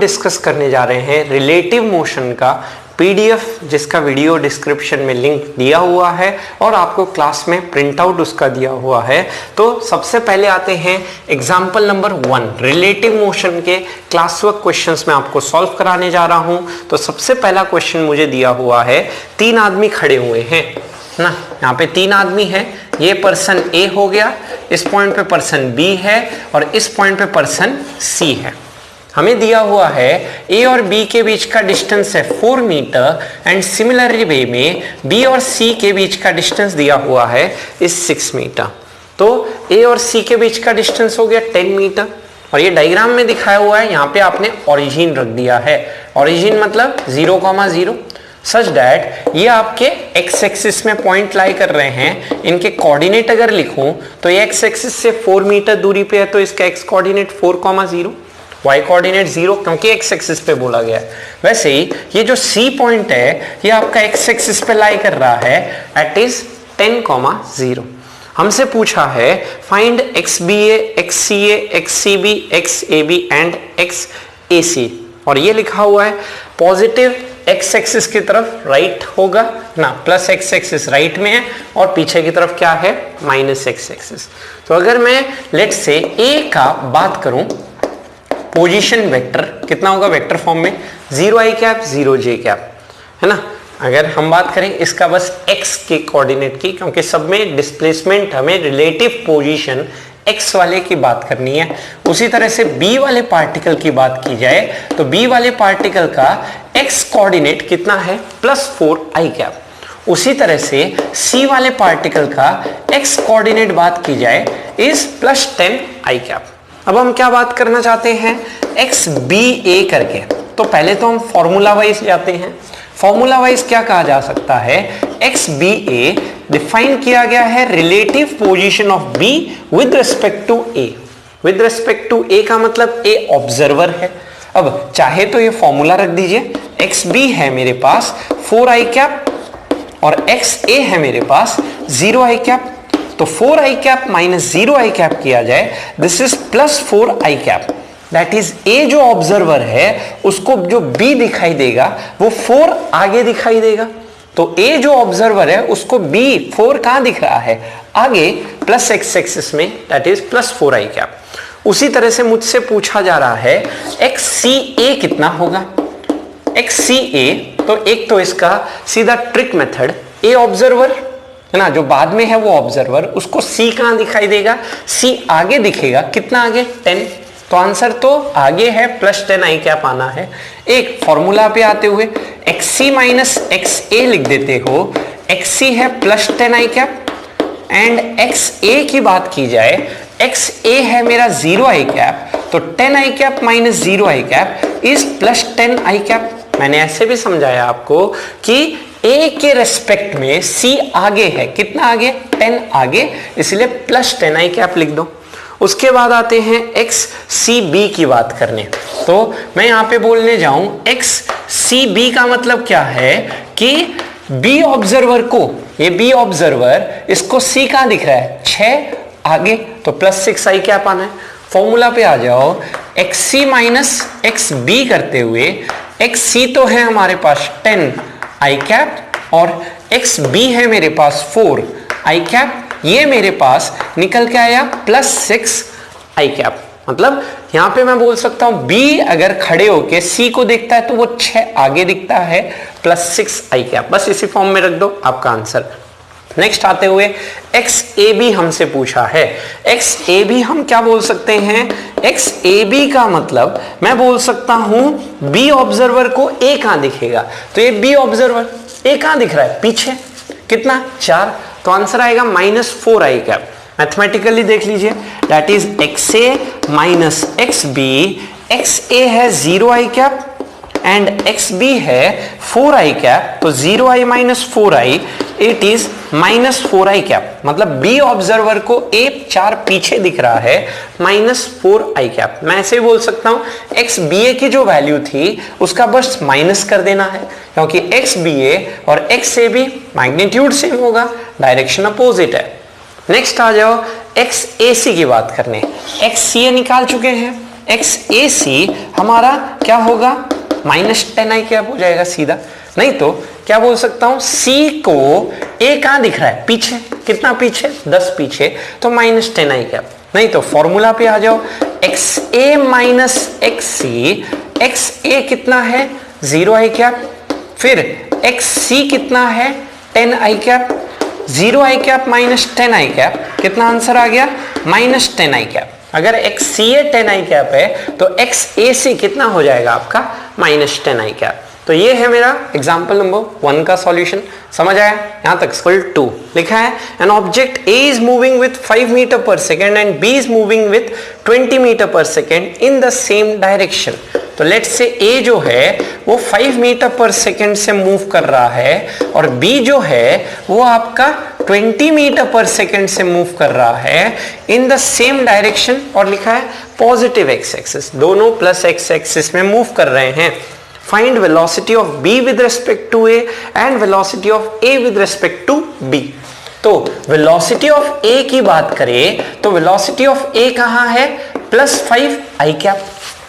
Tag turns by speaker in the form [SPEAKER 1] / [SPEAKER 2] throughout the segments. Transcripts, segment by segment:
[SPEAKER 1] Discuss करने जा रहे हैं रिलेटिव मोशन का पीडीएफ, जिसका वीडियो डिस्क्रिप्शन में लिंक दिया हुआ है और आपको क्लास में प्रिंट आउट उसका दिया हुआ है। तो सबसे पहले आते हैं एग्जाम्पल नंबर 1, रिलेटिव मोशन के क्लास वर्क क्वेश्चंस में आपको सॉल्व कराने जा रहा हूं। तो सबसे पहला क्वेश्चन मुझे दिया हुआ है, 3 आदमी खड़े हुए हैं ना, यहाँ पे 3 आदमी हैं, ये पर्सन ए हो गया, इस पॉइंट पे पर्सन बी है और इस पॉइंट पे पर्सन सी है। हमें दिया हुआ है ए और बी के बीच का डिस्टेंस है 4 मीटर एंड सिमिलरली वे में बी और सी के बीच का डिस्टेंस दिया हुआ है इस 6 मीटर। तो ए और सी के बीच का डिस्टेंस हो गया 10 मीटर और ये डायग्राम में दिखाया हुआ है, यहाँ पे आपने ओरिजिन रख दिया है। ओरिजिन मतलब 0,0 सच दैट ये आपके एक्स एक्सिस में पॉइंट लाई कर रहे हैं। इनके कोऑर्डिनेट अगर लिखूं तो ये एक्स एक्सिस से 4 मीटर दूरी पे है, तो इसका एक्स कोऑर्डिनेट 4,0, वाई कोऑर्डिनेट 0, क्योंकि एक्स एक्सिस पे बोला गया है। वैसे ही ये जो सी पॉइंट है ये आपका एक्स एक्सिस पे लाई कर रहा है, एट इज 10,0। हमसे पूछा है find X B A, X C A, X C B, X A B and X A C, और ये लिखा हुआ है पॉजिटिव एक्स एक्सिस की तरफ राइट होगा ना, प्लस एक्स एक्सिस राइट में है और पीछे की तरफ क्या है, माइनस एक्स एक्सिस। तो अगर मैं लेट से ए का बात करूं, पोजीशन वेक्टर कितना होगा वेक्टर फॉर्म में, 0 i कैप 0 j कैप, है ना। अगर हम बात करें इसका बस x के कोऑर्डिनेट की, क्योंकि सब में डिस्प्लेसमेंट हमें रिलेटिव पोजीशन x वाले की बात करनी है। उसी तरह से b वाले पार्टिकल की बात की जाए तो b वाले पार्टिकल का x कोऑर्डिनेट कितना है, +4 i कैप। उसी तरह से c वाले पार्टिकल का x कोऑर्डिनेट बात की जाए इज +10 i कैप। अब हम क्या बात करना चाहते हैं, एक्स बी ए करके। तो पहले तो हम फॉर्मूला वाइज जाते हैं। फॉर्मूला वाइज क्या कहा जा सकता है, एक्स बी ए डिफाइन किया गया है relative position of B with respect to A. With respect to A का मतलब ए ऑब्जर्वर है। अब चाहे तो ये फॉर्मूला रख दीजिए, एक्स बी है मेरे पास 4 i कैप और एक्स ए है मेरे पास 0 i कैप। तो 4 i cap minus 0 i cap किया जाए, this is +4 i cap. That is a जो ऑब्जर्वर है उसको जो b दिखाई देगा वो 4 आगे दिखाई देगा। तो ए जो ऑब्जर्वर है उसको b 4 कहां दिख रहा है, आगे प्लस एक्स एक्सिस में, दैट इज +4 i कैप। उसी तरह से मुझसे पूछा जा रहा है एक्स सी ए कितना होगा। एक्स सी ए, तो एक तो इसका सीधा ट्रिक मेथड, ए ऑब्जर्वर है ना, जो बाद में है वो ऑब्जर्वर, उसको सी कहां दिखाई देगा, सी आगे दिखेगा, कितना आगे, 10। तो आंसर तो आगे है, +10 i कैप आना है। एक फॉर्मूला पे आते हुए एक्स सी माइनस एक्स ए लिख देते हो, एक्स सी है +10 i कैप एंड एक्स ए की बात की जाए, एक्स ए है मेरा 0 i कैप, तो 10 i cap minus 0 i cap is +10 i cap. मैंने ऐसे भी समझाया आपको कि ए के रेस्पेक्ट में सी आगे है, कितना आगे, 10 आगे, इसलिए +10 i कैप लिख दो। उसके बाद आते हैं एक्स सी बी की बात करने। तो मैं यहां पे बोलने जाऊं एक्स सी बी का मतलब क्या है कि बी ऑब्जर्वर को, ये बी ऑब्जर्वर, इसको सी कहां दिख रहा है, 6 आगे, तो +6 i कैप आना है। फॉर्मूला पे आ जाओ, एक्स सी माइनस एक्स बी करते हुए, एक्स सी तो है हमारे पास 10 i कैप और एक्स बी है मेरे पास 4 i कैप, ये मेरे पास निकल के आया +6 i कैप। मतलब यहां पे मैं बोल सकता हूं बी अगर खड़े होके सी को देखता है तो वो 6 आगे दिखता है, +6 i कैप। बस इसी फॉर्म में रख दो, आपका आंसर। नेक्स्ट आते हुए एक्स ए बी हमसे पूछा है। एक्स ए बी हम क्या बोल सकते हैं, एक्स ए बी का मतलब मैं बोल सकता हूं बी ऑब्जर्वर को ए कहां दिखेगा, तो ये बी ऑब्जर्वर ए कहां दिख रहा है, पीछे, कितना, 4। तो आंसर आएगा -4 i कैप। मैथमेटिकली देख लीजिए, that is X A minus X B, X A है 0 i cap and X B है 4 i कैप, तो 0 i minus 4 i, it is -4 i cap. मतलब बी ऑब्जर्वर को ए 4 पीछे दिख रहा है, -4 i कैप। मैं ऐसे ही बोल सकता हूं एक्स बी ए की जो वैल्यू थी उसका बस माइनस कर देना है, क्योंकि एक्स बी ए और X A B magnitude same होगा, डायरेक्शन अपोजिट है। नेक्स्ट आ जाओ एक्स ए सी की बात करने। एक्स सी ए निकाल चुके हैं, एक्स ए सी हमारा क्या होगा, -10i हो जाएगा सीधा। नहीं तो क्या बोल सकता हूं, c को a कहां दिख रहा है, पीछे, कितना पीछे, 10 पीछे, तो -10i। नहीं तो फॉर्मूला पे आ जाओ, xa माइनस एक्सी, एक्स ए कितना है 0i, फिर xc कितना है 10i, 0i माइनस 10i, कितना आंसर आ गया, -10i। अगर xca 10i है तो xac कितना हो जाएगा आपका, -10i। तो ये है मेरा एग्जाम्पल नंबर 1 का सॉल्यूशन। समझ आया यहां तक। स्कूल 2 लिखा है, an object A is moving with 5 metre per second and B is moving with 20 metre per second in the same direction. तो लेट्स से ए जो है वो 5 मीटर पर सेकेंड से मूव कर रहा है और बी जो है वो आपका 20 मीटर पर सेकेंड से मूव कर रहा है इन द सेम डायरेक्शन, और लिखा है पॉजिटिव एक्स एक्सिस, दोनों प्लस एक्स एक्सिस में मूव कर रहे हैं। Find velocity of B with respect to A and velocity of A with respect to B. तो velocity of A की बात करें तो velocity of A कहाँ है, +5i,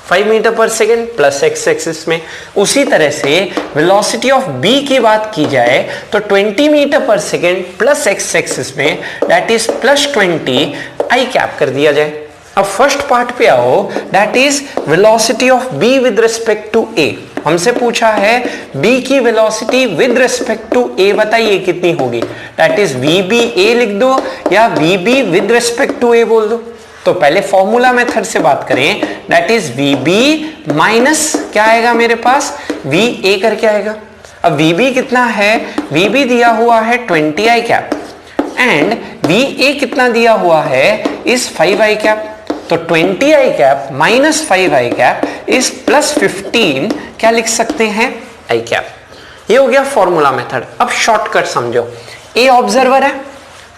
[SPEAKER 1] 5 metre per second plus X axis में। उसी तरह से velocity of B की बात की जाए तो 20 metre per second plus X axis में, दैट इज +20i कर दिया जाए। अब फर्स्ट पार्ट पे आओ, that is velocity of B with respect to A. हमसे पूछा है बी की velocity with respect to A, बताइए कितनी होगी, that is V B A लिख दो या V B with respect to A बोल दो। तो पहले फॉर्मूला मेथड से बात करें, that is V B minus क्या आएगा मेरे पास, वी ए करके आएगा। अब वी बी कितना है, वी बी दिया हुआ है 20i एंड वी ए कितना दिया हुआ है इस 5i, तो 20i माइनस 5i इज +15, क्या लिख सकते हैं, i। ये हो गया फॉर्मूला मेथड। अब शॉर्टकट समझो, ए ऑब्जर्वर है,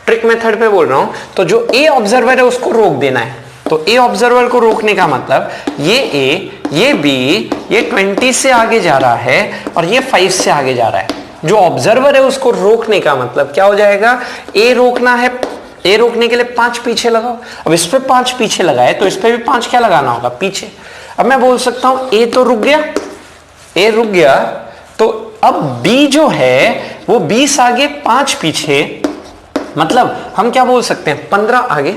[SPEAKER 1] ट्रिक मेथड पे बोल रहा हूं, तो जो ए ऑब्जर्वर है उसको रोक देना है। तो ए ऑब्जर्वर को रोकने का मतलब ये ए, ये बी, ये 20 से आगे जा रहा है और ये 5 से आगे जा रहा है। जो ऑब्जर्वर है उसको रोकने का मतलब क्या हो जाएगा, ए रोकना है, ए रोकने के लिए 5 पीछे लगाओ। अब इस पे 5 पीछे लगाए तो इस पे भी 5 क्या लगाना होगा, पीछे। अब मैं बोल सकता हूं ए तो रुक गया, ए रुक गया, तो अब बी जो है वो 20 आगे 5 पीछे, मतलब हम क्या बोल सकते हैं 15 आगे।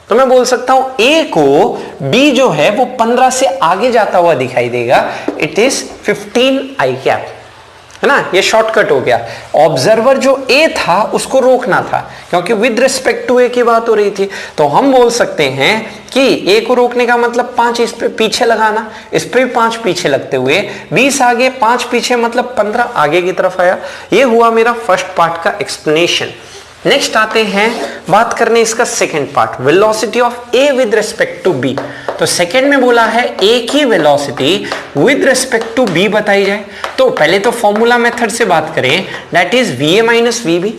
[SPEAKER 1] तो मैं बोल सकता हूं ए को बी जो है वो 15 से आगे जाता हुआ दिखाई देगा, इट इज 15i, है ना। ये शॉर्टकट हो गया। ऑब्जर्वर जो ए था उसको रोकना था क्योंकि विद रिस्पेक्ट टू ए की बात हो रही थी, तो हम बोल सकते हैं कि ए को रोकने का मतलब 5 इस पे पीछे लगाना, इस पे भी 5 पीछे लगते हुए 20 आगे 5 पीछे, मतलब 15 आगे की तरफ आया। ये हुआ मेरा फर्स्ट पार्ट का एक्सप्लेनेशन। नेक्स्ट आते हैं बात करने इसका second part, velocity of A with respect to B. तो सेकेंड में बोला है ए की velocity with respect to B बताई जाए। तो पहले तो फॉर्मूला मेथड से बात करें, that is v A minus v B,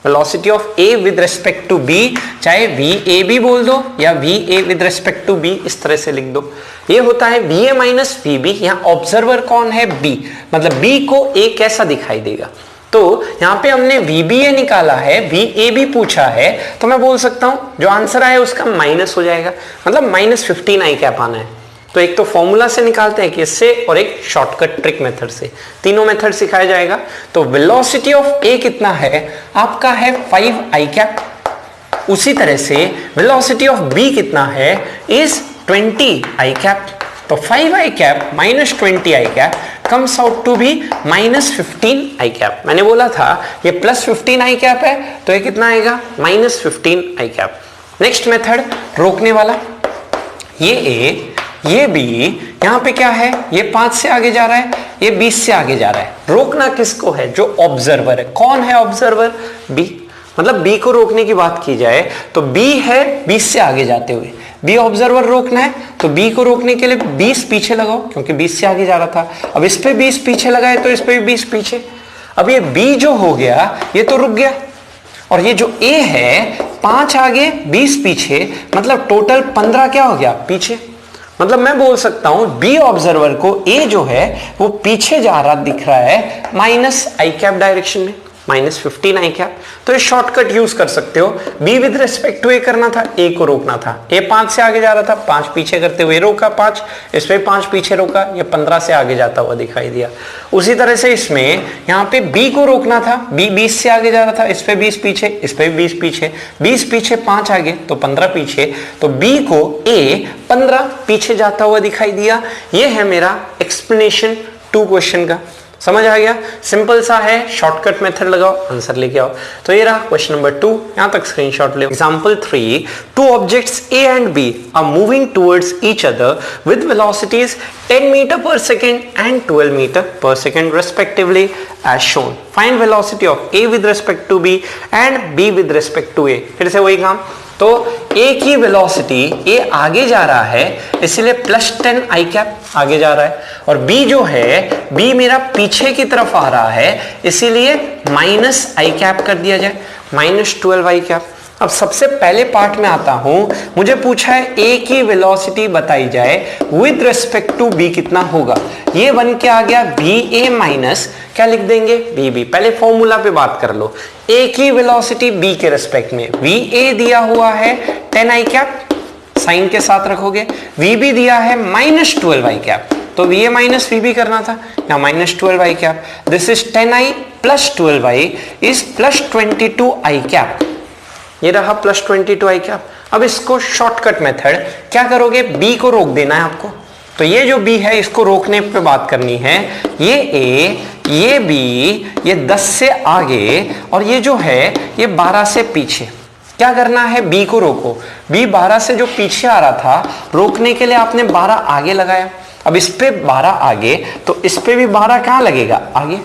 [SPEAKER 1] velocity of A with respect to B, चाहे वी ए बी बोल दो या v A with respect to B, इस तरह से लिख दो। ये होता है v A minus v B. यहाँ ऑब्जर्वर कौन है, बी, मतलब बी को ए कैसा दिखाई देगा। तो यहां पे हमने VBA निकाला है, VAB पूछा है, तो मैं बोल सकता हूं जो आंसर आया उसका माइनस हो जाएगा, मतलब -15i आना है। तो एक तो फॉर्मूला से निकालते हैं कि इससे, और एक शॉर्टकट ट्रिक मेथड से, तीनों मेथड सिखाया जाएगा। तो वेलोसिटी ऑफ ए कितना है आपका, है 5i। उसी तरह से वेलोसिटी ऑफ बी कितना है, इज 20i। तो 5i minus 20i comes out to be -15i। मैंने बोला था ये +15i है, तो ये कितना आएगा, -15i। नेक्स्ट मेथड रोकने वाला, ये ए, ये बी, यहां पे क्या है, ये 5 से आगे जा रहा है, ये 20 से आगे जा रहा है। रोकना किसको है, जो ऑब्जर्वर है। कौन है ऑब्जर्वर, बी, मतलब बी को रोकने की बात की जाए तो बी है 20 से आगे जाते हुए, बी ऑब्जर्वर रोकना है, तो बी को रोकने के लिए 20 पीछे लगाओ क्योंकि 20 से आगे जा रहा था। अब इस पे 20 पीछे लगाए तो इस पे भी 20 पीछे। अब ये बी जो हो गया ये तो रुक गया, और ये जो ए है 5 आगे 20 पीछे, मतलब टोटल 15 क्या हो गया, पीछे। मतलब मैं बोल सकता हूं बी ऑब्जर्वर को ए जो है वो पीछे जा रहा दिख रहा है -i डायरेक्शन में, -15 आई कैप। तो ये शॉर्टकट यूज कर सकते हो। बी विद रिस्पेक्ट टू ए करना था, ए को रोकना था। ए 5 से आगे जा रहा था, 5 पीछे करते हुए रोका 5, इस पे 5 पीछे रोका, ये 15 से आगे जाता हुआ दिखाई दिया। उसी तरह से इसमें यहाँ पे बी को रोकना था, बी 20 से आगे जा रहा था, इस पे 20 पीछे, इस पे 20 पीछे, 20 पीछे 5 आगे तो 15 पीछे, तो बी को ए 15 पीछे जाता हुआ दिखाई दिया। ये है मेरा एक्सप्लेनेशन 2 क्वेश्चन का। समझ आ गया? सिंपल सा है, शॉर्टकट मेथड लगाओ, आंसर लेके आओ। तो ये रहा क्वेश्चन नंबर 2, यहां तक स्क्रीनशॉट ले। Example 3, two objects A and B are moving towards each other with velocities 10 meter per second and 12 meter per second respectively as shown. Find velocity of A with respect to B and B with respect to A. फिर से वही काम। तो A की velocity, A आगे जा रहा है इसलिए +10 आई कैप आगे जा रहा है, और B जो है, B मेरा पीछे की तरफ आ रहा है इसीलिए -i कैप कर दिया जाए, -12 आई कैप। अब सबसे पहले पार्ट में आता हूं, मुझे पूछा है A की वेलोसिटी बताई जाए विद रिस्पेक्ट टू B कितना होगा। ये बन के आ गया VA माइनस क्या लिख देंगे VB। पहले फॉर्मूला पे बात कर लो। A की वेलोसिटी B के रिस्पेक्ट में, VA दिया हुआ है 10 आई कैप, साइन के साथ रखोगे, VB दिया है -12 आई कैप, तो VA माइनस VB करना था, यहाँ -12 I cap. This is 10i + 12i is +22 I cap. ये रहा +22 आई कैप। अब इसको शॉर्टकट मेथड क्या करोगे, B को रोक देना है आपको। तो ये जो B है इसको रोकने पे बात करनी है। ये A, ये B, ये 10 से आगे, और ये जो है ये 12 से पीछे। क्या करना है, B को रोको। B 12 से जो पीछे आ रहा था, रोकने के लिए आपने 12 आगे लगाया। अब इस पे 12 आगे, तो इस पे भी 12 कहां लगेगा, आगे।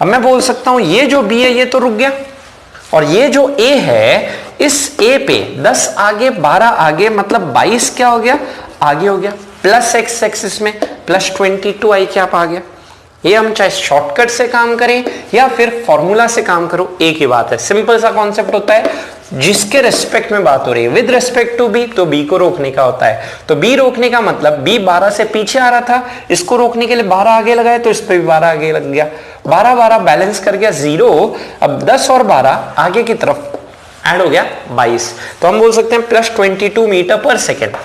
[SPEAKER 1] अब मैं बोल सकता हूं ये जो B है ये तो रुक गया, और ये जो A है, इस A पे 10 आगे 12 आगे मतलब 22 क्या हो गया, आगे हो गया, प्लस x एक्सिस में +22 आई कैप आ गया। ये हम चाहे शॉर्टकट से काम करें या फिर फॉर्मूला से काम करो, एक ही बात है। सिंपल सा कॉन्सेप्ट होता है, जिसके रेस्पेक्ट में बात हो रही है विद रेस्पेक्ट टू B, तो B को रोकने का होता है। तो B रोकने का मतलब B 12 से पीछे आ रहा था, इसको रोकने के लिए 12 आगे लगाए, तो इस पे भी 12 आगे लग गया, 12 बैलेंस कर गया 0। अब 10 और 12 आगे की तरफ ऐड हो गया 22, तो हम बोल सकते हैं +22 मीटर पर सेकेंड।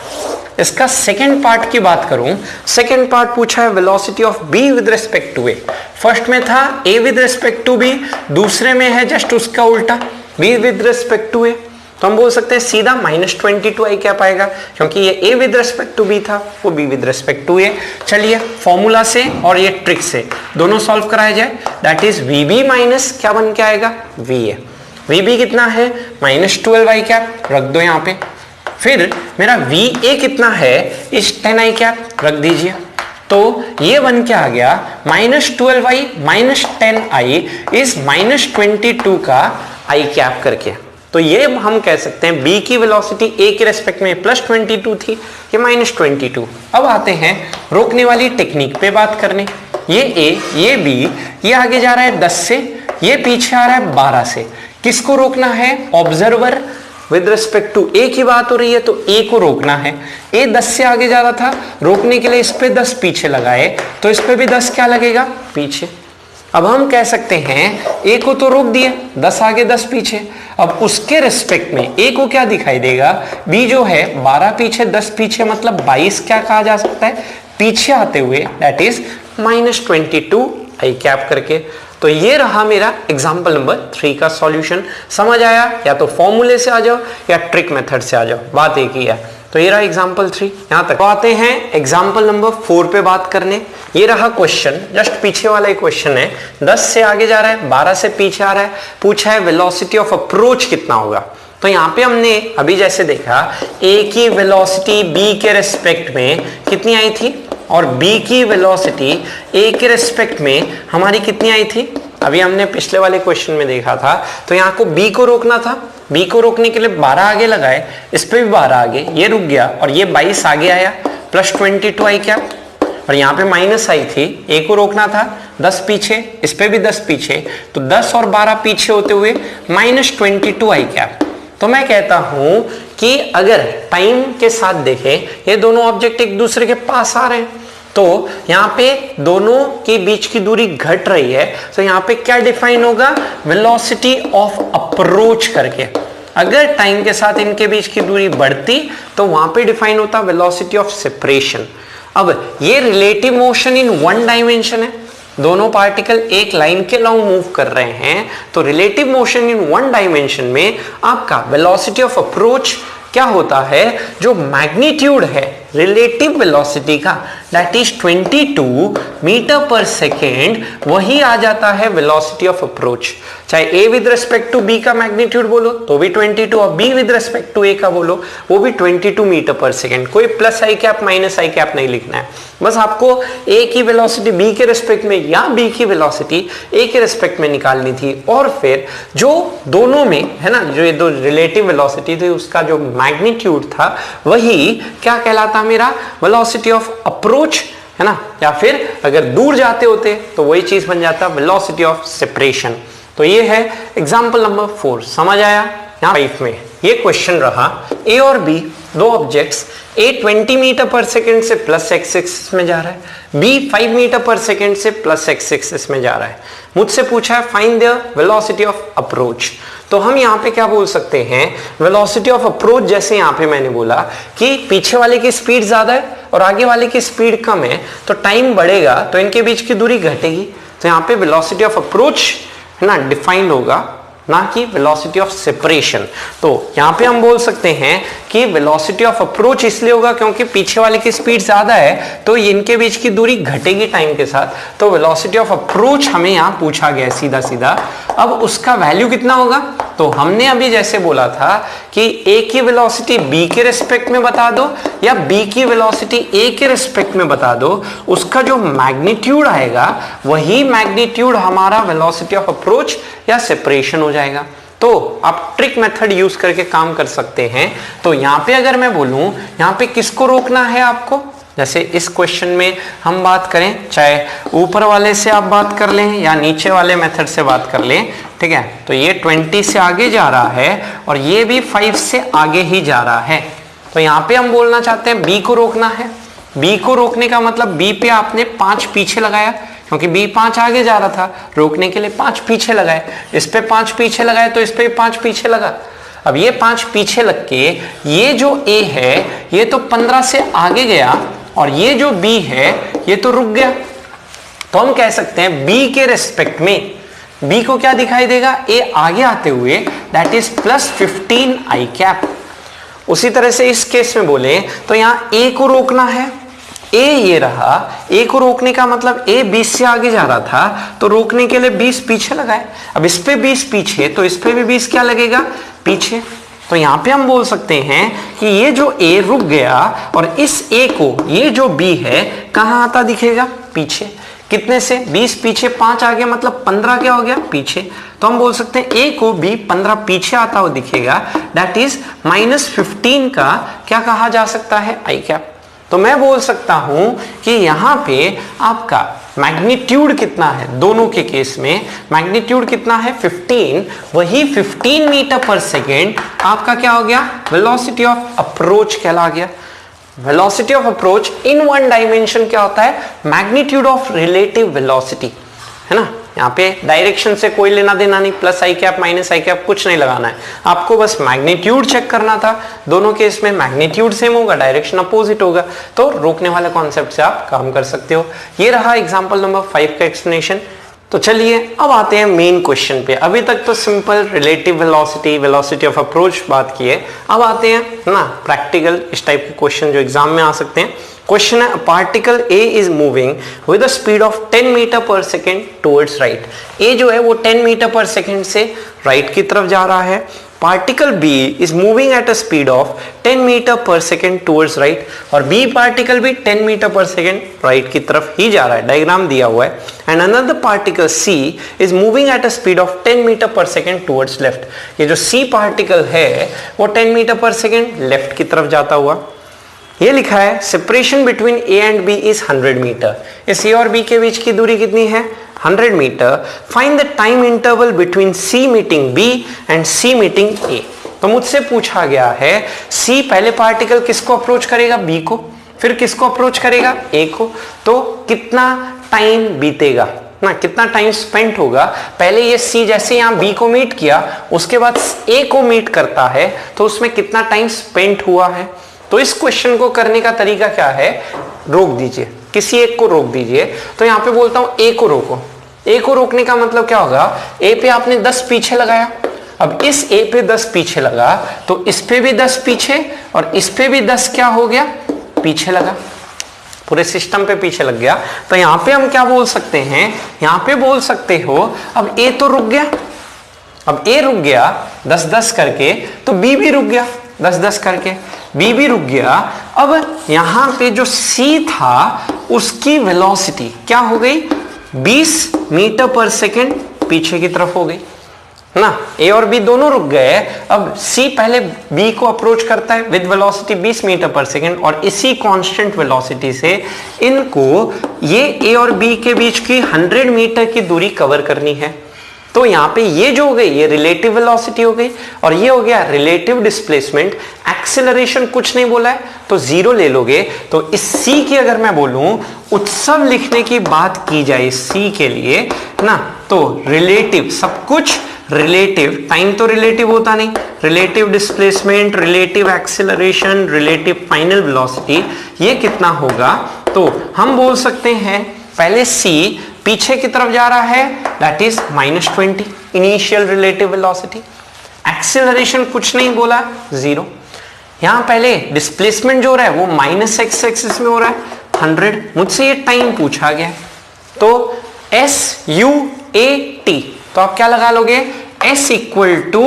[SPEAKER 1] इसका सेकेंड पार्ट की बात करूं, सेकेंड पार्ट पूछा है velocity of B with respect to A। First में था A with respect to B, दूसरे में है जस्ट उसका उल्टा B with respect to A। तो हम बोल सकते हैं सीधा -22 आई कैप आएगा, क्योंकि ये A with respect to B था, वो B with respect to A। चलिए फॉर्मूला से और ये ट्रिक से दोनों सॉल्व कराया जाए। दैट इज VB माइनस क्या बन के आएगा, VA। VB कितना है, -12 आई कैप, रख दो यहाँ पे। फिर मेरा VA कितना है, इस 10 आई कैप रख दीजिए। तो ये बन के आ गया -12i - 10i इज -22 का आई कैप करके। तो ये हम कह सकते हैं B की वेलोसिटी A के रेस्पेक्ट में +22 थी, ये -22। अब आते हैं रोकने वाली टेक्निक पे बात करने। ये A, ये B, ये आगे जा रहा है 10 से, ये पीछे आ रहा है 12 से। किसको रोकना है, observer with respect to A की बात हो रही है, तो A को रोकना है। A 10 से आगे जा रहा था, रोकने के लिए इस पे 10 पीछे लगाए, तो इस पे भी 10 क्या लगेगा, पीछे। अब हम कह सकते हैं A को तो रोक दिए, 10 आगे 10 पीछे। अब उसके रिस्पेक्ट में A को क्या दिखाई देगा, B जो है 12 पीछे 10 पीछे मतलब 22 क्या कहा जा सकता है, पीछे आते हुए, दैट इज -22 आई कैप करके। तो ये रहा मेरा एग्जाम्पल नंबर 3 का सॉल्यूशन। समझ आया, या तो फॉर्मूले से आ जाओ या ट्रिक मेथड से आ जाओ, बात एक ही है। तो ये रहा एग्जाम्पल 3, यहां तक। तो आते हैं एग्जाम्पल नंबर 4 पे बात करने। ये रहा क्वेश्चन, जस्ट पीछे वाला ही क्वेश्चन है। 10 से आगे जा रहा है, 12 से पीछे आ रहा है, पूछा है वेलोसिटी ऑफ अप्रोच कितना होगा। तो यहाँ पे हमने अभी जैसे देखा A की वेलोसिटी B के रेस्पेक्ट में कितनी आई थी, और B की वेलोसिटी A के रेस्पेक्ट में हमारी कितनी आई थी, अभी हमने पिछले वाले क्वेश्चन में देखा था। तो यहाँ को B को रोकना था, B को रोकने के लिए 12 आगे लगाए, इस पे भी 12 आगे, ये रुक गया, और ये 22 आगे आया, +22 आई क्या, और यहाँ पे माइनस आई थी, A को रोकना था, 10 पीछे, इस पे भी 10 पीछे, तो 10 और 12 पीछे होते हुए -22 आई क्या। तो मैं कहता हूं कि अगर टाइम के साथ देखें, ये दोनों ऑब्जेक्ट एक दूसरे के पास आ रहे हैं, तो यहाँ पे दोनों के बीच की दूरी घट रही है, तो यहाँ पे क्या डिफाइन होगा, वेलोसिटी ऑफ अप्रोच करके। अगर टाइम के साथ इनके बीच की दूरी बढ़ती तो वहां पे डिफाइन होता वेलोसिटी ऑफ सेपरेशन। अब ये relative motion in one dimension है, दोनों पार्टिकल एक लाइन के लॉन्ग मूव कर रहे हैं, तो relative motion in one dimension में आपका वेलोसिटी ऑफ अप्रोच क्या होता है, जो मैग्नीट्यूड है रिलेटिव वेलोसिटी का, that is 22 metre per second, वही आ जाता है वेलोसिटी ऑफ अप्रोच। चाहे A with respect to B का मैग्नीट्यूड बोलो तो भी 22, और B with respect to A का बोलो वो भी 22 मीटर पर सेकेंड। कोई plus i cap minus i cap नहीं लिखना है, बस आपको ए की वेलोसिटी बी के रिस्पेक्ट में या बी की वेलोसिटी ए के रिस्पेक्ट में निकालनी थी, और फिर जो दोनों में है ना, जो ये दो रिलेटिव वेलोसिटी थी उसका जो मैग्नीट्यूड था वही क्या कहलाता मेरा, वेलोसिटी ऑफ अप्रोच, है ना, या फिर अगर दूर जाते होते तो वही चीज बन जाता वेलोसिटी ऑफ सेपरेशन। तो ये है एग्जांपल नंबर 4, समझ आया। यहाँ 5 में ये क्वेश्चन रहा, ए और बी दो ऑब्जेक्ट्स, ए 20 मीटर पर सेकेंड से प्लस x एक्सिस में जा रहा है, बी 5 मीटर पर सेकेंड से प्लस x एक्सिस में जा रहा है। मुझसे पूछा है find the velocity of approach. तो हम यहाँ पे क्या बोल सकते हैं, वेलोसिटी ऑफ अप्रोच, जैसे यहाँ पे मैंने बोला कि पीछे वाले की स्पीड ज्यादा है और आगे वाले की स्पीड कम है, तो टाइम बढ़ेगा तो इनके बीच की दूरी घटेगी, तो यहाँ पे वेलोसिटी ऑफ अप्रोच है ना डिफाइंड होगा, ना कि वेलोसिटी ऑफ सेपरेशन। तो यहाँ पे हम बोल सकते हैं कि वेलोसिटी ऑफ अप्रोच इसलिए होगा क्योंकि पीछे वाले की स्पीड ज्यादा है, तो इनके बीच की दूरी घटेगी टाइम के साथ, तो वेलोसिटी ऑफ अप्रोच हमें यहाँ पूछा गया सीधा सीधा। अब उसका वैल्यू कितना होगा, तो हमने अभी जैसे बोला था कि ए की वेलोसिटी बी के रिस्पेक्ट में बता दो या बी की वेलोसिटी ए के रिस्पेक्ट में बता दो, उसका जो मैग्नीट्यूड आएगा वही मैग्नीट्यूड हमारा वेलोसिटी ऑफ अप्रोच या सेपरेशन हो जाएगा। तो आप ट्रिक मेथड यूज करके काम कर सकते हैं। तो यहाँ पे अगर मैं बोलूं यहाँ पे किसको रोकना है आपको, जैसे इस क्वेश्चन में हम बात करें, चाहे ऊपर वाले से आप बात कर लें या नीचे वाले मेथड से बात कर लें, ठीक है, तो ये 20 से आगे जा रहा है और ये भी 5 से आगे ही जा रहा है। तो यहाँ पे हम बोलना चाहते हैं बी को रोकना है। बी को रोकने का मतलब बी पे आपने 5 पीछे लगाया, क्योंकि बी 5 आगे जा रहा था, रोकने के लिए 5 पीछे लगाए, इस पे 5 पीछे लगाए तो इस पे 5 पीछे लगा। अब ये 5 पीछे लग के ये जो ए है ये तो 15 से आगे गया और ये जो बी है ये तो रुक गया। तो हम कह सकते हैं बी के रेस्पेक्ट में बी को क्या दिखाई देगा, ए आगे आते हुए, that is plus 15 I cap. उसी तरह से इस केस में बोले तो यहाँ ए को रोकना है, ए ये रहा, ए को रोकने का मतलब ए 20 से आगे जा रहा था तो रोकने के लिए 20 पीछे लगाए। अब इस पे 20 पीछे तो इस पे भी 20 क्या लगेगा पीछे। तो यहाँ पे हम बोल सकते हैं कि ये जो ए रुक गया और इस ए को ये जो बी है कहाँ आता दिखेगा, पीछे। कितने से, 20 पीछे 5 आगे मतलब 15 क्या हो गया पीछे। तो हम बोल सकते हैं ए को बी 15 पीछे आता हुआ दिखेगा, दैट इज -15 का क्या कहा जा सकता है, आई कैप। तो मैं बोल सकता हूं कि यहां पे आपका मैग्नीट्यूड कितना है, दोनों के केस में मैग्नीट्यूड कितना है 15, वही 15 मीटर पर सेकेंड आपका क्या हो गया, वेलोसिटी ऑफ अप्रोच कहला गया। Velocity of approach in one dimension क्या होता है, मैग्नीट्यूड ऑफ रिलेटिव वेलोसिटी, है ना। यहाँ पे डायरेक्शन से कोई लेना देना नहीं, plus i cap minus i cap कुछ नहीं लगाना है, आपको बस मैग्नीट्यूड चेक करना था। दोनों केस में मैग्नीट्यूड सेम होगा, डायरेक्शन अपोजिट होगा, तो रोकने वाले कॉन्सेप्ट से आप काम कर सकते हो। ये रहा एग्जांपल नंबर 5 का एक्सप्लेनेशन। तो चलिए अब आते हैं मेन क्वेश्चन पे। अभी तक तो simple relative velocity, velocity of approach बात की है, अब आते हैं ना प्रैक्टिकल इस टाइप के क्वेश्चन जो एग्जाम में आ सकते हैं। क्वेश्चन है, particle A is moving with a speed of 10 metre per second towards right. A जो है वो 10 मीटर पर सेकेंड से राइट की तरफ जा रहा है। Particle B is moving at a speed of 10 metre per second towards right, और बी पार्टिकल भी 10 मीटर पर सेकेंड राइट की तरफ ही जा रहा है, डायग्राम दिया हुआ है। And another particle C is moving at a speed of 10 metre per second towards left. ये जो सी पार्टिकल है वो 10 मीटर पर सेकेंड लेफ्ट की तरफ जाता हुआ। ये लिखा है separation between A and B is 100 metre. इस ए और बी के बीच की दूरी कितनी है, 100 मीटर। Find the time interval between C meeting B and C meeting A. तो मुझसे पूछा गया है सी पहले पार्टिकल किसको अप्रोच करेगा, बी को, फिर किसको अप्रोच करेगा, ए को। तो कितना टाइम बीतेगा ना, कितना टाइम स्पेंड होगा। पहले ये सी जैसे यहाँ बी को मीट किया, उसके बाद ए को मीट करता है, तो उसमें कितना टाइम स्पेंड हुआ है। तो इस क्वेश्चन को करने का तरीका क्या है, रोक दीजिए, किसी एक को रोक दीजिए। तो यहाँ पे बोलता हूं ए को रोको। ए को रोकने का मतलब क्या होगा, ए पे आपने 10 पीछे लगाया, अब इस ए पे 10 पीछे लगा तो इस पे भी 10 पीछे और इस पे भी 10 क्या हो गया, पीछे लगा, पूरे सिस्टम पे पीछे लग गया। तो यहां पे हम क्या बोल सकते हैं, यहां पे बोल सकते हो अब ए तो रुक गया, अब ए रुक गया 10-10 करके, तो बी भी रुक गया 10-10 करके, बी भी रुक गया। अब यहां पे जो सी था उसकी वेलोसिटी क्या हो गई, 20 मीटर पर सेकेंड पीछे की तरफ हो गई ना। ए और बी दोनों रुक गए। अब सी पहले बी को अप्रोच करता है with velocity 20 metre per second और इसी कांस्टेंट वेलोसिटी से इनको ये ए और बी के बीच की 100 मीटर की दूरी कवर करनी है। तो यहां पे ये जो हो गई ये रिलेटिव वेलोसिटी हो गई और ये हो गया रिलेटिव डिस्प्लेसमेंट। एक्सेलरेशन कुछ नहीं बोला है तो 0 ले लोगे। तो इस सी की अगर मैं बोलूं उत्सव लिखने की बात की जाए सी के लिए ना, तो रिलेटिव, सब कुछ रिलेटिव, टाइम तो रिलेटिव होता नहीं, relative displacement, relative acceleration, relative final velocity, ये कितना होगा। तो हम बोल सकते हैं पहले सी पीछे की तरफ जा रहा है, that is -20 initial relative velocity. Acceleration कुछ नहीं बोला, 0। यहां पहले डिस्प्लेसमेंट जो हो रहा है वो -x एक्सिस में हो रहा है 100। मुझसे ये टाइम पूछा गया, तो SUAT, तो आप क्या लगा लोगे, S equal to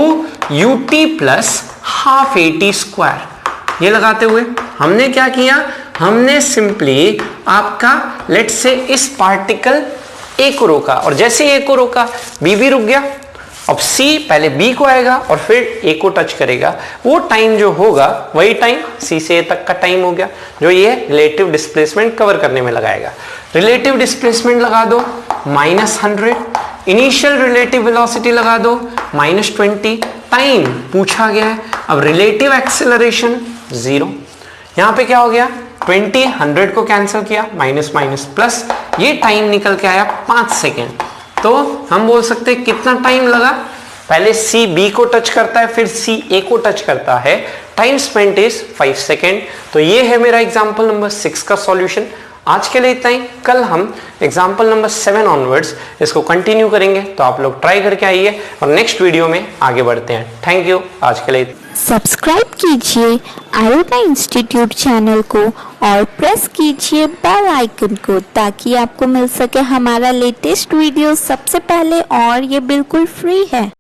[SPEAKER 1] UT plus half AT square. ये लगाते हुए हमने क्या किया, हमने सिंपली आपका लेट से इस पार्टिकल ए को रोका और जैसे ए को रोका बी भी रुक गया। अब सी पहले बी को आएगा और फिर ए को टच करेगा, वो टाइम जो होगा वही टाइम सी से ए तक का टाइम हो गया जो ये रिलेटिव डिस्प्लेसमेंट कवर करने में लगाएगा। रिलेटिव डिस्प्लेसमेंट लगा दो -100, इनिशियल रिलेटिव वेलोसिटी लगा दो -20, टाइम पूछा गया है। अब रिलेटिव एक्सेलरेशन 0, यहां पे क्या हो गया 20, 100 को कैंसिल किया, माइनस माइनस प्लस, ये टाइम निकल के आया 5 सेकेंड। तो हम बोल सकते हैं कितना टाइम लगा, पहले सी बी को टच करता है फिर सी ए को टच करता है, टाइम स्पेंट इज 5 सेकेंड। तो ये है मेरा एग्जाम्पल नंबर 6 का सॉल्यूशन। आज के लिए इतना ही, कल हम एग्जाम्पल नंबर 7 ऑनवर्ड्स इसको कंटिन्यू करेंगे। तो आप लोग ट्राई करके आइए और नेक्स्ट वीडियो में आगे बढ़ते हैं। थैंक यू, आज के लिए
[SPEAKER 2] सब्सक्राइब कीजिए आयोटा इंस्टीट्यूट चैनल को और प्रेस कीजिए बेल आइकन को ताकि आपको मिल सके हमारा लेटेस्ट वीडियो सबसे पहले, और ये बिल्कुल फ्री है।